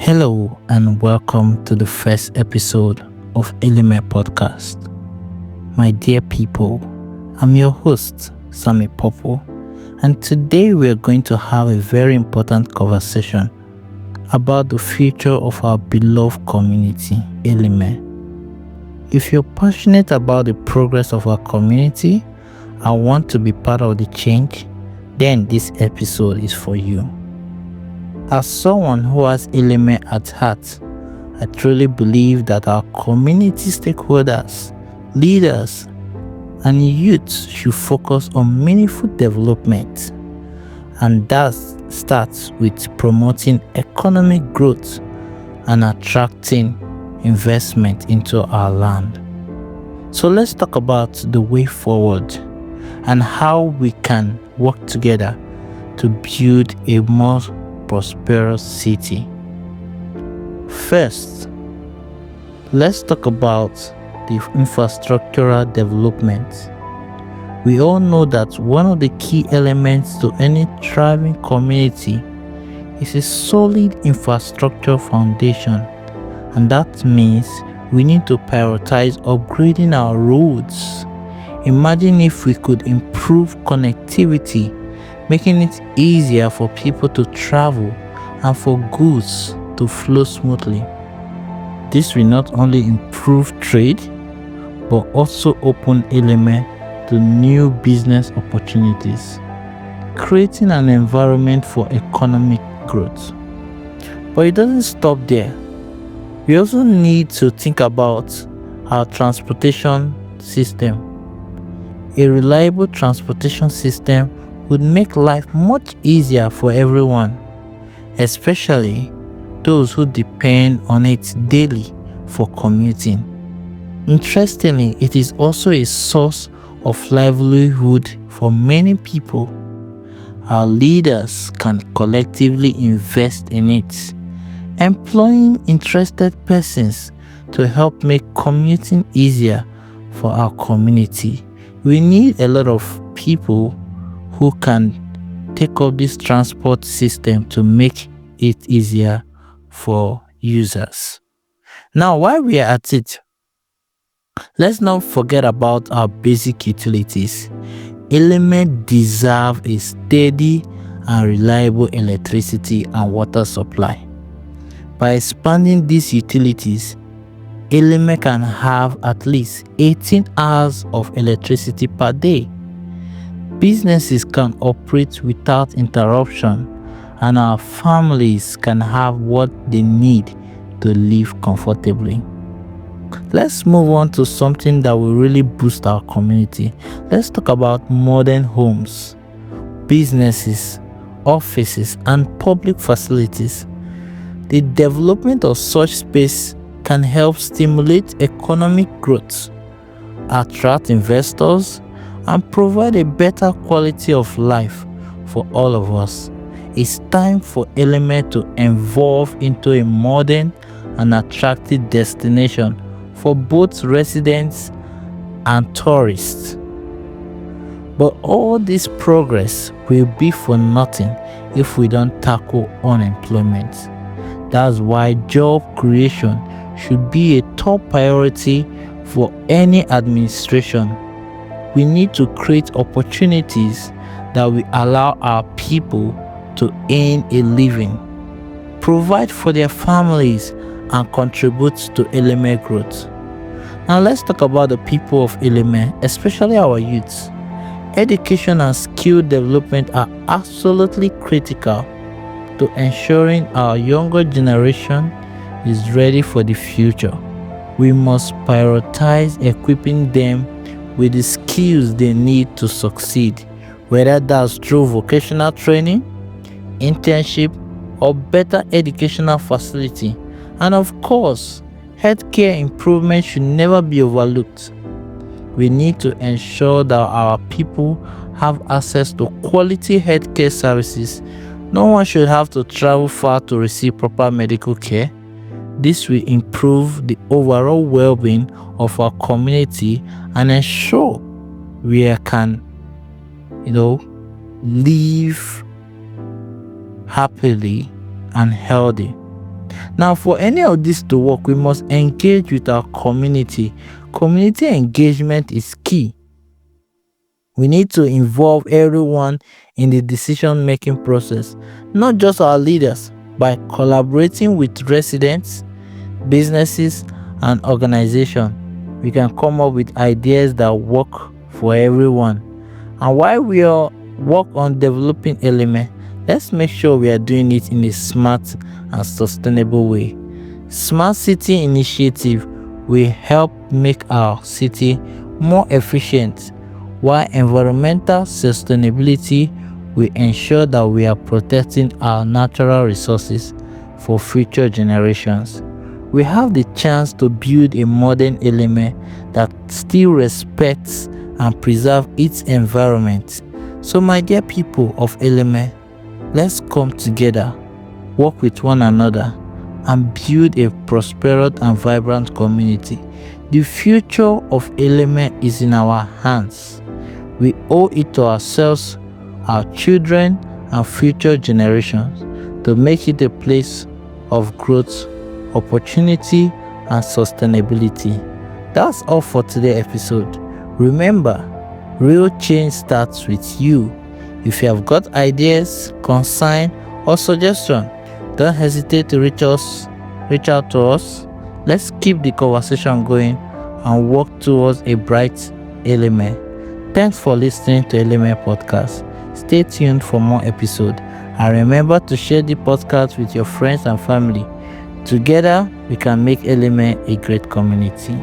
Hello and welcome to the first episode of Eleme podcast. My dear people, I'm your host, Sammy Popo, and today we're going to have a very important conversation about the future of our beloved community, Eleme. If you're passionate about the progress of our community and want to be part of the change, then this episode is for you. As someone who has Eleme at heart, I truly believe that our community stakeholders, leaders, and youth should focus on meaningful development. And that starts with promoting economic growth and attracting investment into our land. So let's talk about the way forward and how we can work together to build a more prosperous city. First, let's talk about the infrastructural development. We all know that one of the key elements to any thriving community is a solid infrastructure foundation, and that means we need to prioritize upgrading our roads. Imagine if we could improve connectivity, making it easier for people to travel and for goods to flow smoothly. This will not only improve trade, but also open Eleme to new business opportunities, creating an environment for economic growth. But it doesn't stop there. We also need to think about our transportation system. A reliable transportation system would make life much easier for everyone, especially those who depend on it daily for commuting. Interestingly, it is also a source of livelihood for many people. Our leaders can collectively invest in it, employing interested persons to help make commuting easier for our community. We need a lot of people who can take up this transport system to make it easier for users. Now, while we are at it, let's not forget about our basic utilities. Eleme deserve a steady and reliable electricity and water supply. By expanding these utilities, Eleme can have at least 18 hours of electricity per day. Businesses can operate without interruption, and our families can have what they need to live comfortably. Let's move on to something that will really boost our community. Let's talk about modern homes, businesses, offices, and public facilities. The development of such space can help stimulate economic growth, attract investors, and provide a better quality of life for all of us. It's time for Eleme to evolve into a modern and attractive destination for both residents and tourists. But all this progress will be for nothing if we don't tackle unemployment. That's why job creation should be a top priority for any administration. We need to create opportunities that will allow our people to earn a living, provide for their families, and contribute to Eleme growth. Now let's talk about the people of Eleme, especially our youths. Education and skill development are absolutely critical to ensuring our younger generation is ready for the future. We must prioritize equipping them with the skills they need to succeed, whether that's through vocational training, internship, or better educational facility. And of course, healthcare improvement should never be overlooked. We need to ensure that our people have access to quality healthcare services. No one should have to travel far to receive proper medical care. This will improve the overall well-being of our community and ensure we can, live happily and healthy. Now, for any of this to work, we must engage with our community. Community engagement is key. We need to involve everyone in the decision-making process, not just our leaders. By collaborating with residents, businesses, and organizations, we can come up with ideas that work for everyone. And while we are work on developing Eleme, let's make sure we are doing it in a smart and sustainable way. Smart City Initiative will help make our city more efficient, while environmental sustainability will ensure that we are protecting our natural resources for future generations. We have the chance to build a modern Eleme that still respects and preserves its environment. So my dear people of Eleme, let's come together, work with one another, and build a prosperous and vibrant community. The future of Eleme is in our hands. We owe it to ourselves, our children, and future generations to make it a place of growth, opportunity, and sustainability. That's all for today's episode. Remember, real change starts with you. If you have got ideas, concern, or suggestion, don't hesitate to reach out to us. Let's keep the conversation going and work towards a bright Eleme. Thanks for listening to Eleme Podcast. Stay tuned for more episodes. And remember to share the podcast with your friends and family. Together, we can make Eleme a great community.